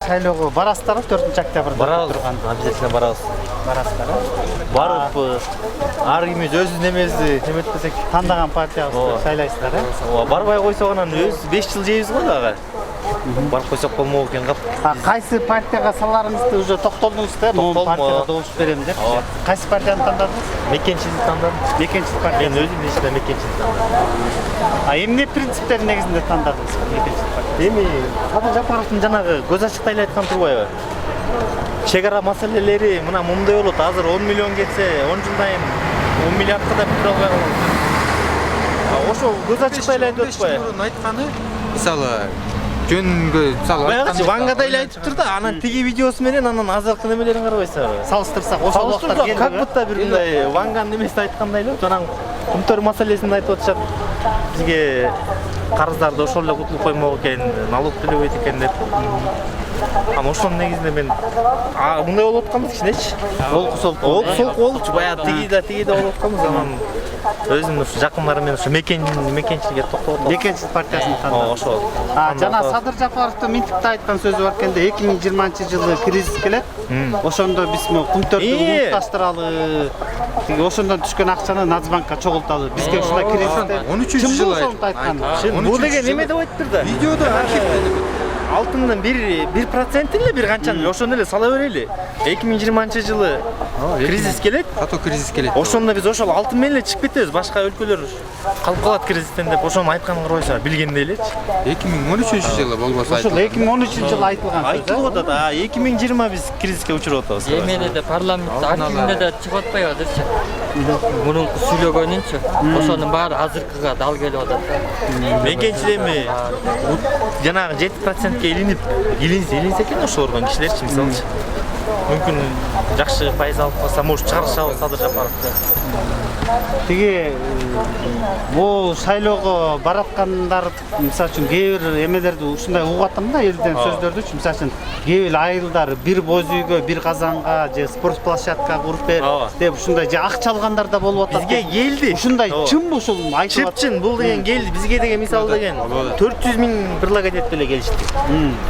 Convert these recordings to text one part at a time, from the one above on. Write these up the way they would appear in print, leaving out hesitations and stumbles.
шайлоого барасыздарбы 4-октябрда? Барабыз, обязательно барабыз. Барасыздар. Барып, ар кимиз өзүнүн немеси неметпесек Тандаган партиябызды шайлайсыздар, э? Барбай койсок анан өз 5 жыл жейбиз го дагы. Барып койсок болмок экен кап. Кайсы партияга саларыңызды уже токтолдуңуз да? Могу партияга добуш берем деп. Кайсы партияны тандадыңыз? Мекенчилик тандадым. Мекенчилик партия. Мен өзүм ичинде мекенчилик тандадым. Эмне принциптер негизинде тандадыңыз мекенчилик партия? Эми Садыр Жапаровдун жанагы көз ачык эле айткан турбайбы? Чегара маселелери мына мындай болот. Азыр 10 миллион кетсе, 10 жылдан 10 миллиардка да бүтүрө албай калат. Ошо көз ачык эле айтып атпайбы? Айтканы, мисалы жөнгө мисалы айтканда Вангада эле айтыптыр да, анан тиги видеосу менен анан азыркы немелерин карабайсызбы? Салыштырсак, ошол убакта келди. Как будто бир мындай Ванган немеси айткандай эле, жанагы Күмтөр маселесин айтып атышат. Бизге карыздарды ошол эле кутулуп коймок экен, налог төлөбөйт экен деп. Анан ошонун негизинде мен мындай болуп атканбыз кичинечи. Олку болчу, баягы тиги да болуп атканбыз. Анан өзүм ушу жакындарым менен ушу мекенчиликке токтолуп калдым. Мекенчилик партиясын тандадым. Ошол. Жана Садыр Жапаровдун минтипте айткан сөзү бар экенде, 2020-жылы кризис келет. Ошондо биз Күмтөрдү улутташтыралы, ошондон түшкөн акчаны Нацбанкка чогулталы. Бизге ушундай кризисте 13-жылы айткан. Бул деген неме деп айтыптыр да? Видеодо архивде Алтындын 1% эле бир канчаны ошону эле сала берели. 2020-жылы кризис келет. Катуу кризис келет. Ошондо биз ошол алтын менен эле чыгып кетебиз. Башка өлкөлөр калып калат кризистен деп ошону айтканын карабайсызбы, билгендей элечи. 2013-жылы болбосо Ошол 2013-жылы айтылган сөз. Айтылып атат. 2020 биз кризиске учуруп атабыз. Эмеде де парламент архивинде да чыгып атпайбы азырчы. Мурунку сүйлөгөнүнчү. Ошонун баары азыркыга дал келип атат. Мекенчилеми жанагы 7%ке илинсе экен ошолордон кишилерчи мисалчы. Мүмкүн жакшы пайыз алып калса, может чыгарышабыз Садыр Жапаровду. Тиги бул шайлоого бараткандар мисалы үчүн кээ бир эмелерди ушундай угуп атам да, элден сөздөрдүчү. Мисалы үчүн кээ бир айылдар бир боз үйгө, бир казанга же спорт площадка куруп бер деп ушундай же акча алгандар да болуп атат. Бизге келди. Ушундай чынбы ушул айтылат? Чын, бул деген келди. Бизге деген мисалы деген 400 миң предлагать деле келишти.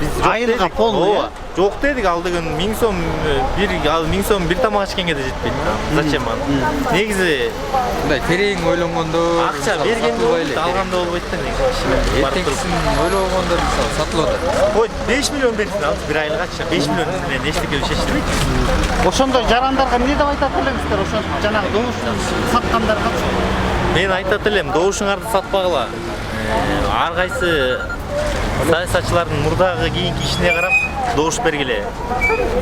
Биз айылга полный. Жок дедик, ал деген 1000 сом бир тамак ичкенге да жетпейт. Зачем аны? Негизи мындай терең ойлонгондо акча бергенде болбойт, алганда болбойт да негизи. Эртеңкисин ойлогондор мисалы сатылып атат. Ой, 5 миллион берсин ал бир айлыгачы. 5 миллион менен эчтеке чечилбейт. Ошондой жарандарга эмне деп айтат элеңиздер? Ошо жанагы добушун саткандарга? Мен айтат элем, добушуңарды сатпагыла. Ар кайсы саясатчылардын мурдагы кийинки ишине карап добуш бергиле.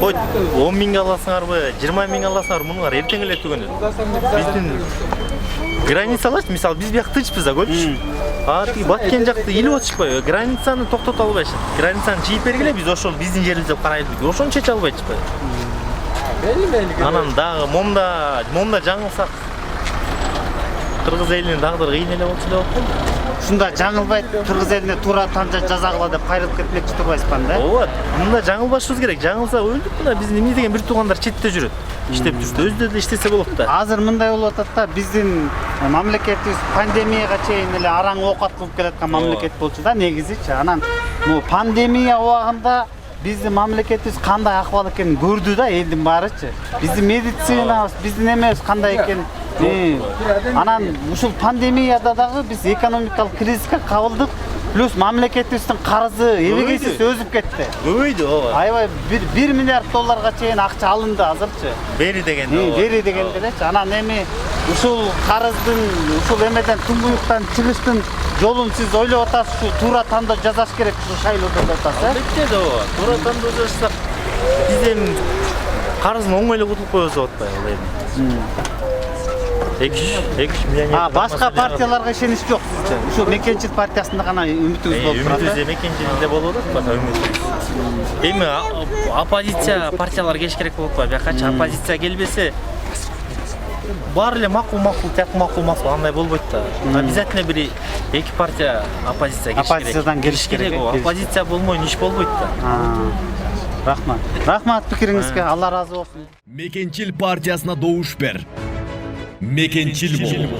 Ой, 10 миңге аласыңарбы, 20 миңге аласыңарбы, мунуңар эртең эле түгөнөт. Биздин границалар, мисалы биз бияк тынчпыз да, көрчү. Тиги баткен жакты илип атышпайбы? Границаны токтото албайшат. Границаны чийип бергиле, биз ошол биздин жерибиз деп карайлы. Ошону чече албайчпайбы? Анан дагы момда жаңылсак кыргыз элинин тагдыры кыйын эле болчу деп атпаймынбы? Ушунда жаңылбай кыргыз элине туура танжа жазагыла деп кайрылып кетмекчи турбайсызбы да? Ооба, мында жаңылбашыбыз керек. Жаңылса өлдүк мына биздин эмне деген бир туугандар четте жүрөт. Иштеп жүрсө өзү да иштесе болот да. Азыр мындай болуп атат да, биздин мамлекетибиз пандемияга чейин эле араң оокат кылып келаткан мамлекет болчу да негизичи. Анан бул пандемия убагында биздин мамлекетибиз кандай акыбал экенин көрдү да элдин баарычы. Биздин медицинабыз, биздин эмебиз кандай экен. Анан ушул пандемияда дагы биз экономикалык кризиске кабылдык. Плюс мамлекетибиздин карызы эбегейсиз өсүп кетти. Көбөйдү, ооба. Аябай 1 миллиард долларга чейин акча алынды азырчы. Бери дегенде. Бери дегенде элечи. Анан эми ушул карыздын, ушул эмеден туңгуюктан чыгыштын жолун сиз ойлоп атасыз, ушу туура тандоо жасаш керек ушул шайлоодо деп атасыз, э? Албетте да, ооба. Туура тандоо жасасак биз эми карыздын оңой эле кутулуп коебуз деп атпайбы эми. 2-3 миллионер. Башка партияларга ишенич жок сизде. Ушу Мекенчилик партиясында гана үмүтүңүз болуп турат. Үмүтүбүз Мекенчиликте болуп атат, бата үмүтүбүз. Эми оппозиция партиялар келиш керек болуп атпайбы? Бияка оппозиция келбесе баары эле макул, тияк макул, андай болбойт да. Обязательно бир эки партия оппозиция келиш керек. Оппозициядан келиш керек. Оппозиция болмой иш болбойт да. Рахмат пикириңизге, Алла ыраазы болсун. Мекенчил партиясына добуш бер. Мекенчил бол.